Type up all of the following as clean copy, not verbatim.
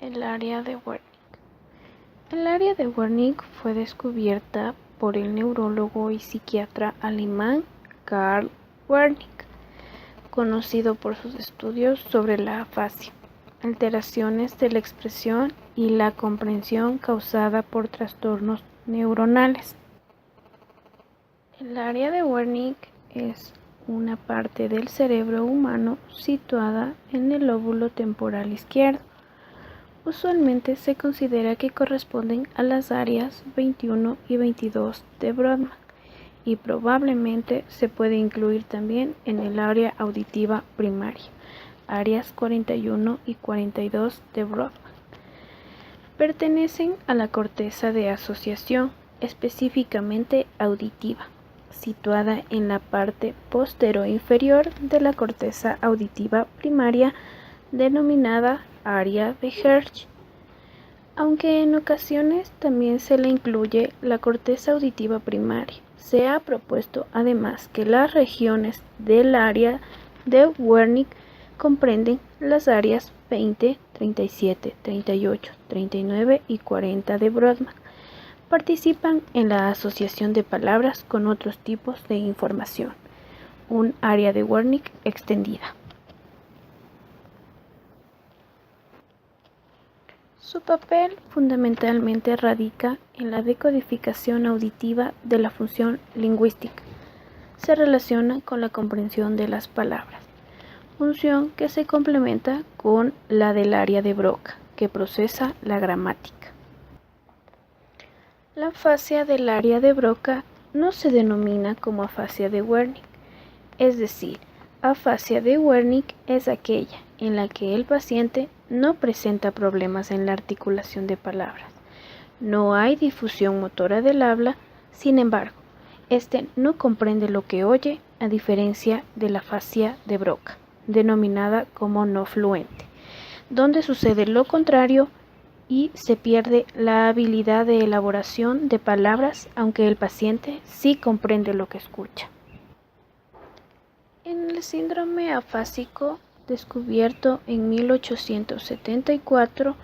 El área de Wernicke. El área de Wernicke fue descubierta por el neurólogo y psiquiatra alemán Karl Wernicke, conocido por sus estudios sobre la afasia, alteraciones de la expresión y la comprensión causada por trastornos neuronales. El área de Wernicke es una parte del cerebro humano situada en el lóbulo temporal izquierdo. Usualmente se considera que corresponden a las áreas 21 y 22 de Brodmann y probablemente se puede incluir también en el área auditiva primaria, áreas 41 y 42 de Brodmann. Pertenecen a la corteza de asociación, específicamente auditiva, situada en la parte posterior-inferior de la corteza auditiva primaria, denominada área de Hertz, aunque en ocasiones también se le incluye la corteza auditiva primaria. Se ha propuesto además que las regiones del área de Wernicke comprenden las áreas 20, 37, 38, 39 y 40 de Brodmann. Participan en la asociación de palabras con otros tipos de información, un área de Wernicke extendida. Su papel fundamentalmente radica en la decodificación auditiva de la función lingüística. Se relaciona con la comprensión de las palabras, función que se complementa con la del área de Broca, que procesa la gramática. La afasia del área de Broca no se denomina como afasia de Wernicke, es decir, afasia de Wernicke es aquella en la que el paciente no presenta problemas en la articulación de palabras. No hay difusión motora del habla, sin embargo, este no comprende lo que oye, a diferencia de la afasia de Broca, denominada como no fluente, donde sucede lo contrario y se pierde la habilidad de elaboración de palabras, aunque el paciente sí comprende lo que escucha. En el síndrome afásico, descubierto en 1874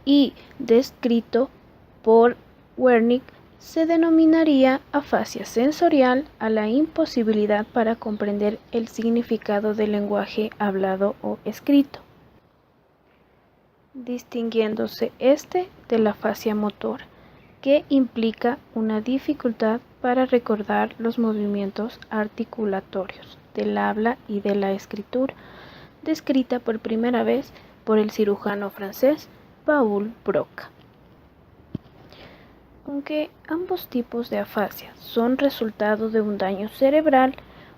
y descrito por Wernicke, se denominaría afasia sensorial a la imposibilidad para comprender el significado del lenguaje hablado o escrito, distinguiéndose este de la afasia motora, que implica una dificultad para recordar los movimientos articulatorios del habla y de la escritura, descrita por primera vez por el cirujano francés Paul Broca. Aunque ambos tipos de afasia son resultado de un daño cerebral,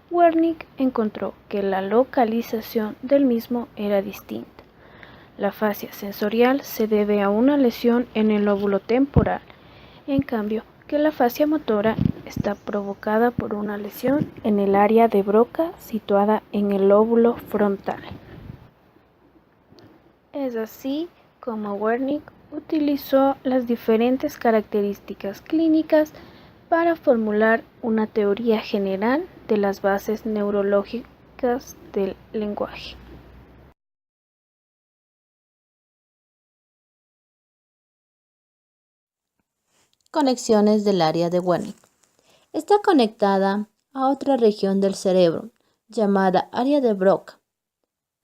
Wernicke encontró que la localización del mismo era distinta. La afasia sensorial se debe a una lesión en el lóbulo temporal, en cambio que la afasia motora está provocada por una lesión en el área de Broca situada en el lóbulo frontal. Es así como Wernicke utilizó las diferentes características clínicas para formular una teoría general de las bases neurológicas del lenguaje. Conexiones del área de Wernicke. Está conectada a otra región del cerebro, llamada área de Broca.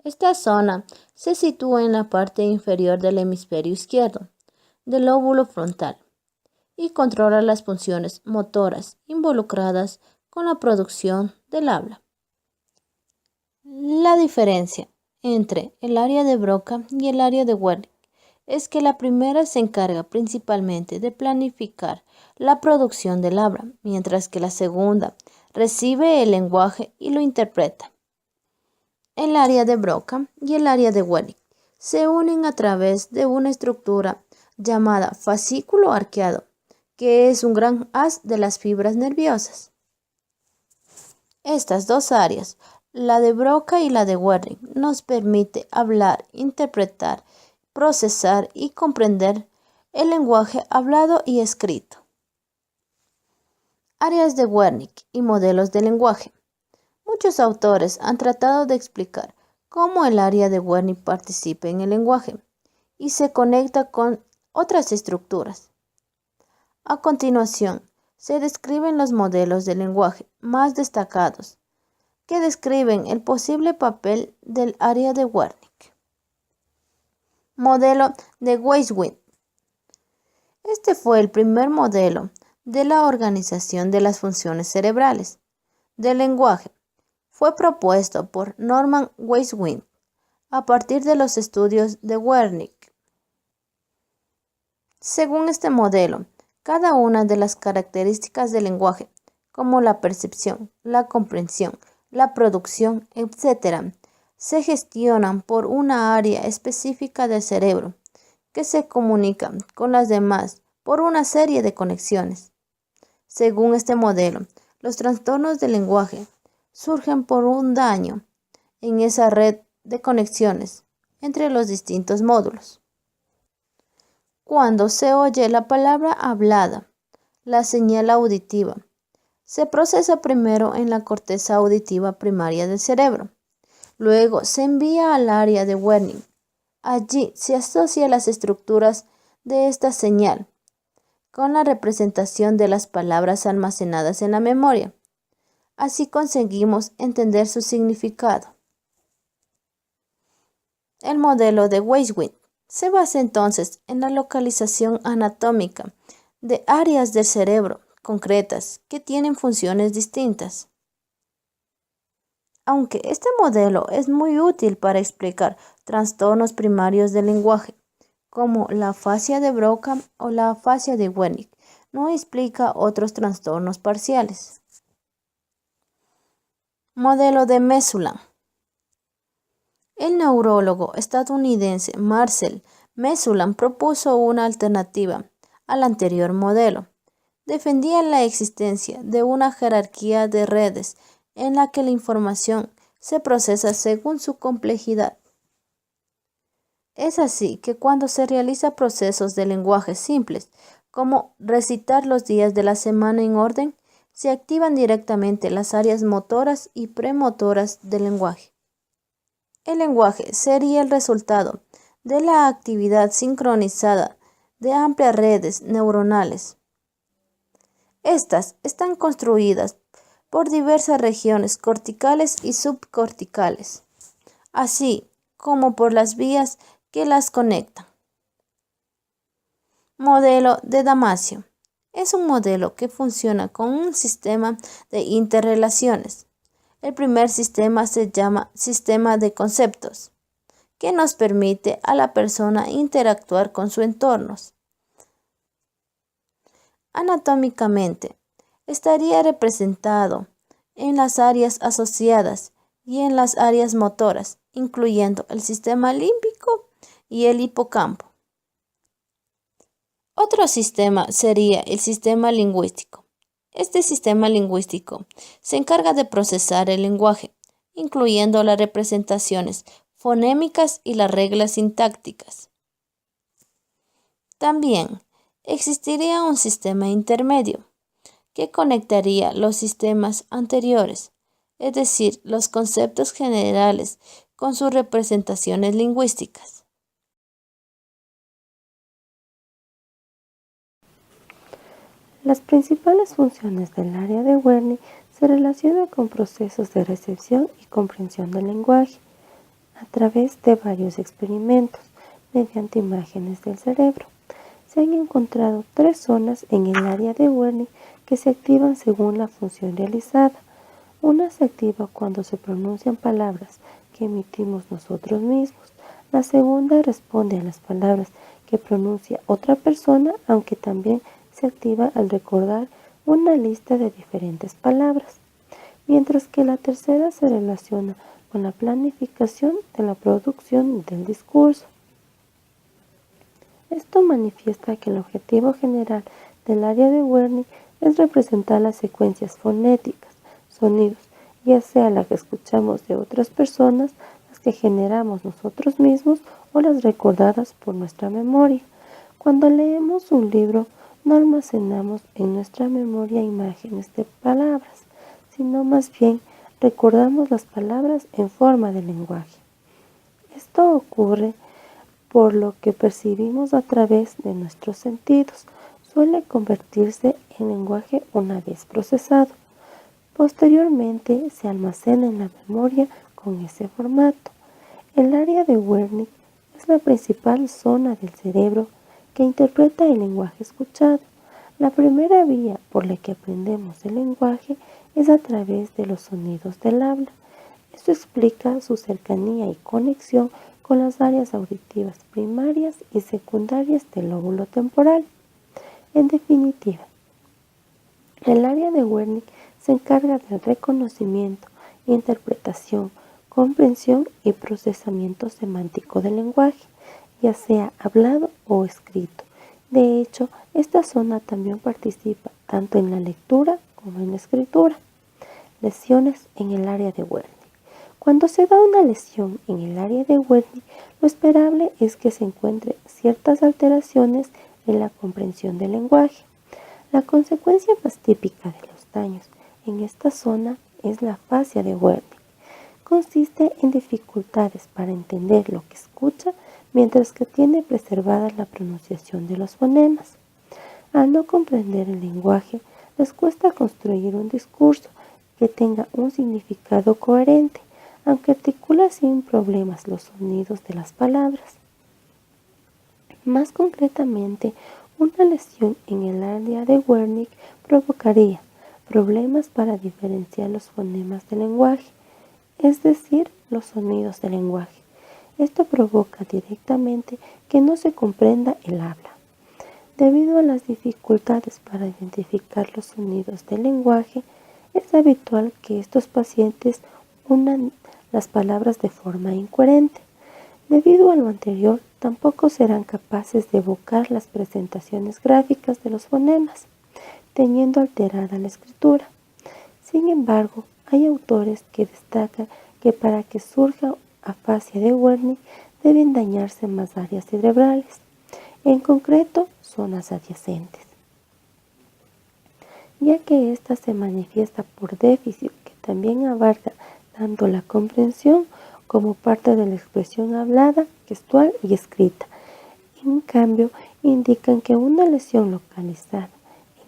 Esta zona se sitúa en la parte inferior del hemisferio izquierdo, del lóbulo frontal, y controla las funciones motoras involucradas con la producción del habla. La diferencia entre el área de Broca y el área de Wernicke es que la primera se encarga principalmente de planificar la producción del habla, mientras que la segunda recibe el lenguaje y lo interpreta. El área de Broca y el área de Wernicke se unen a través de una estructura llamada fascículo arqueado, que es un gran haz de las fibras nerviosas. Estas dos áreas, la de Broca y la de Wernicke, nos permite hablar, interpretar, procesar y comprender el lenguaje hablado y escrito. Áreas de Wernicke y modelos de lenguaje. Muchos autores han tratado de explicar cómo el área de Wernicke participa en el lenguaje y se conecta con otras estructuras. A continuación, se describen los modelos de lenguaje más destacados que describen el posible papel del área de Wernicke. Modelo de Weiswirth. Este fue el primer modelo de la organización de las funciones cerebrales del lenguaje. Fue propuesto por Norman Weiswirth a partir de los estudios de Wernicke. Según este modelo, cada una de las características del lenguaje, como la percepción, la comprensión, la producción, etc., se gestionan por una área específica del cerebro que se comunica con las demás por una serie de conexiones. Según este modelo, los trastornos del lenguaje surgen por un daño en esa red de conexiones entre los distintos módulos. Cuando se oye la palabra hablada, la señal auditiva se procesa primero en la corteza auditiva primaria del cerebro. Luego se envía al área de Wernicke. Allí se asocian las estructuras de esta señal con la representación de las palabras almacenadas en la memoria. Así conseguimos entender su significado. El modelo de Weiswirth se basa entonces en la localización anatómica de áreas del cerebro concretas que tienen funciones distintas. Aunque este modelo es muy útil para explicar trastornos primarios del lenguaje, como la afasia de Broca o la afasia de Wernicke, no explica otros trastornos parciales. Modelo de Mesulam. El neurólogo estadounidense Marcel Mesulam propuso una alternativa al anterior modelo. Defendía la existencia de una jerarquía de redes en la que la información se procesa según su complejidad. Es así que cuando se realizan procesos de lenguaje simples, como recitar los días de la semana en orden, se activan directamente las áreas motoras y premotoras del lenguaje. El lenguaje sería el resultado de la actividad sincronizada de amplias redes neuronales. Estas están construidas por diversas regiones corticales y subcorticales, así como por las vías que las conectan. Modelo de Damasio. Es un modelo que funciona con un sistema de interrelaciones. El primer sistema se llama sistema de conceptos, que nos permite a la persona interactuar con su entorno. Anatómicamente, estaría representado en las áreas asociadas y en las áreas motoras, incluyendo el sistema límbico y el hipocampo. Otro sistema sería el sistema lingüístico. Este sistema lingüístico se encarga de procesar el lenguaje, incluyendo las representaciones fonémicas y las reglas sintácticas. También existiría un sistema intermedio que conectaría los sistemas anteriores, es decir, los conceptos generales con sus representaciones lingüísticas. Las principales funciones del área de Wernicke se relacionan con procesos de recepción y comprensión del lenguaje a través de varios experimentos mediante imágenes del cerebro. Se han encontrado 3 zonas en el área de Wernicke que se activan según la función realizada. Una se activa cuando se pronuncian palabras que emitimos nosotros mismos. La segunda responde a las palabras que pronuncia otra persona, aunque también se activa al recordar una lista de diferentes palabras, mientras que la tercera se relaciona con la planificación de la producción del discurso. Esto manifiesta que el objetivo general del área de Wernicke es representar las secuencias fonéticas, sonidos, ya sea las que escuchamos de otras personas, las que generamos nosotros mismos o las recordadas por nuestra memoria. Cuando leemos un libro, no almacenamos en nuestra memoria imágenes de palabras, sino más bien recordamos las palabras en forma de lenguaje. Esto ocurre por lo que percibimos a través de nuestros sentidos. Suele convertirse en lenguaje una vez procesado. Posteriormente se almacena en la memoria con ese formato. El área de Wernicke es la principal zona del cerebro que interpreta el lenguaje escuchado. La primera vía por la que aprendemos el lenguaje es a través de los sonidos del habla. Esto explica su cercanía y conexión con las áreas auditivas primarias y secundarias del lóbulo temporal. En definitiva, el área de Wernicke se encarga del reconocimiento, interpretación, comprensión y procesamiento semántico del lenguaje, ya sea hablado o escrito. De hecho, esta zona también participa tanto en la lectura como en la escritura. Lesiones en el área de Wernicke. Cuando se da una lesión en el área de Wernicke, lo esperable es que se encuentren ciertas alteraciones en la comprensión del lenguaje. La consecuencia más típica de los daños en esta zona es la afasia de Wernicke. Consiste en dificultades para entender lo que escucha, mientras que tiene preservada la pronunciación de los fonemas. Al no comprender el lenguaje, les cuesta construir un discurso que tenga un significado coherente, aunque articula sin problemas los sonidos de las palabras. Más concretamente, una lesión en el área de Wernicke provocaría problemas para diferenciar los fonemas del lenguaje, es decir, los sonidos del lenguaje. Esto provoca directamente que no se comprenda el habla. Debido a las dificultades para identificar los sonidos del lenguaje, es habitual que estos pacientes unan las palabras de forma incoherente. Debido a lo anterior, tampoco serán capaces de evocar las presentaciones gráficas de los fonemas, teniendo alterada la escritura. Sin embargo, hay autores que destacan que para que surja afasia de Wernicke deben dañarse más áreas cerebrales, en concreto zonas adyacentes, ya que ésta se manifiesta por déficit que también abarca tanto la comprensión como parte de la expresión hablada, gestual y escrita. En cambio, indican que una lesión localizada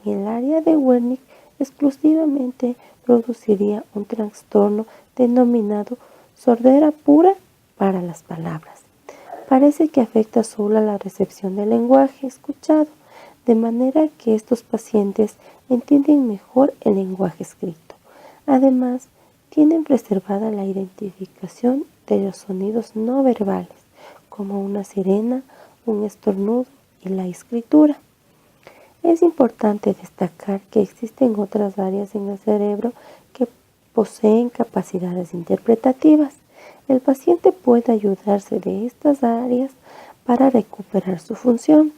en el área de Wernicke exclusivamente produciría un trastorno denominado sordera pura para las palabras. Parece que afecta solo a la recepción del lenguaje escuchado, de manera que estos pacientes entienden mejor el lenguaje escrito. Además, tienen preservada la identificación de los sonidos no verbales, como una sirena, un estornudo y la escritura. Es importante destacar que existen otras áreas en el cerebro que poseen capacidades interpretativas. El paciente puede ayudarse de estas áreas para recuperar su función.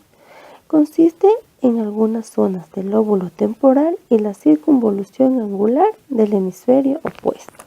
Consiste en algunas zonas del lóbulo temporal y la circunvolución angular del hemisferio opuesto.